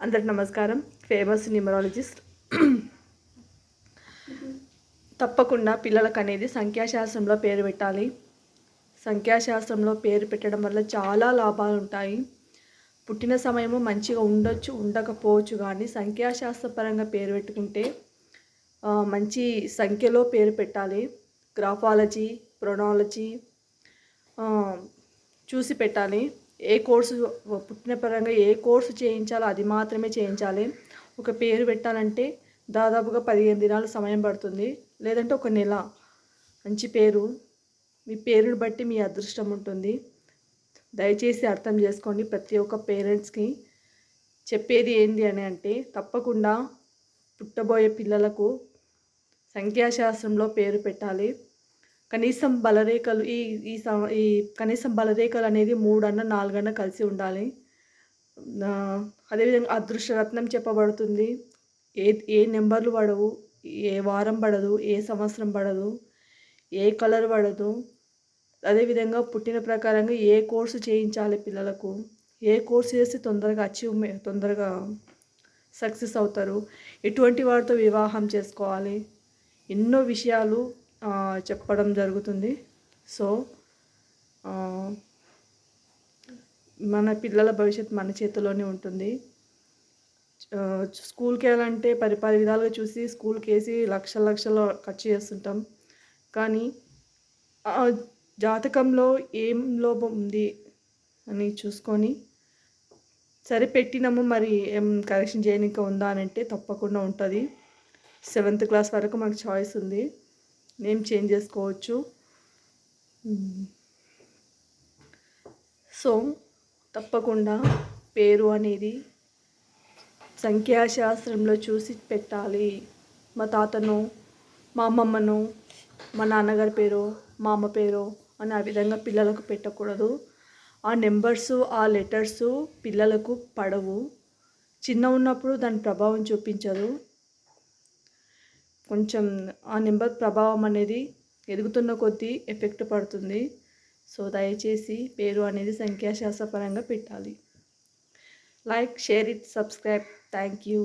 అందరికి నమస్కారం. Famous numerologist. తప్పకుండా పిల్లలకు అనేది సంఖ్యాశాస్త్రంలో పేరు పెట్టాలి. సంఖ్యాశాస్త్రంలో పేరు పెట్టడం వల్ల చాలా లాభాలు ఉంటాయి. పుట్టిన సమయము మంచిగా ఉండొచ్చు, ఉండకపోవచ్చు, కానీ సంఖ్యాశాస్త్రపరంగా పేరు పెట్టుకుంటే మంచి సంఖ్యలో పేరు పెట్టాలి. గ్రాఫాలజీ, ప్రొనాలజీ చూసి పెట్టాలి. ఏ కోర్సు పుట్టిన పరంగా ఏ కోర్సు చేయించాలో అది మాత్రమే చేయించాలి. ఒక పేరు పెట్టాలంటే దాదాపుగా 15 దినాలు సమయం పడుతుంది, లేదంటే ఒక నెల. మంచి పేరు, మీ పేరుని బట్టి మీ అదృష్టం ఉంటుంది. దయచేసి అర్థం చేసుకోండి. ప్రతి ఒక్క పేరెంట్స్కి చెప్పేది ఏంటి అని అంటే, తప్పకుండా పుట్టబోయే పిల్లలకు సంఖ్యాశాస్త్రంలో పేరు పెట్టాలి. కనీసం బలరేఖలు ఈ కనీసం బలరేఖలు అనేది 3 అన్న 4 అన్న కలిసి ఉండాలి. అదేవిధంగా అదృష్టరత్నం చెప్పబడుతుంది. ఏ నెంబర్లు పడవు, ఏ వారం పడదు, ఏ సంవత్సరం పడదు, ఏ కలర్ పడదు. అదేవిధంగా పుట్టిన ప్రకారంగా ఏ కోర్సు చేయించాలి పిల్లలకు, ఏ కోర్సు చేస్తే తొందరగా సక్సెస్ అవుతారు, ఎటువంటి వారితో వివాహం చేసుకోవాలి, ఎన్నో విషయాలు చెప్పడం జరుగుతుంది. సో మన పిల్లల భవిష్యత్తు మన చేతిలోనే ఉంటుంది. స్కూల్కి వెళ్ళాలంటే 10 విధాలుగా చూసి స్కూల్కి వేసి లక్షలు ఖర్చు చేస్తుంటాం. కానీ జాతకంలో ఏం లోపం ఉంది అని చూసుకొని సరే పెట్టినాము, మరి ఏం కరెక్షన్ చేయడానికి ఉందా అని అంటే తప్పకుండా ఉంటుంది. 7th క్లాస్ వరకు మనకు చాయిస్ ఉంది, నేమ్ చేంజ్ చేసుకోవచ్చు. సో తప్పకుండా పేరు అనేది సంఖ్యాశాస్త్రంలో చూసి పెట్టాలి. మా తాతను, మా అమ్మమ్మను, మా నాన్నగారి పేరు, మా అమ్మ పేరు అని ఆ విధంగా పిల్లలకు పెట్టకూడదు. ఆ నెంబర్సు, ఆ లెటర్సు పిల్లలకు పడవు. చిన్న ఉన్నప్పుడు దాని ప్రభావం చూపించదు. కొంచెం ఆ నెంబర్ ప్రభావం అనేది ఎదుగుతున్న కొద్దీ ఎఫెక్ట్ పడుతుంది. సో దయచేసి పేరు అనేది సంఖ్యాశాస్త్రపరంగా పెట్టాలి. Like, share it, subscribe. Thank you.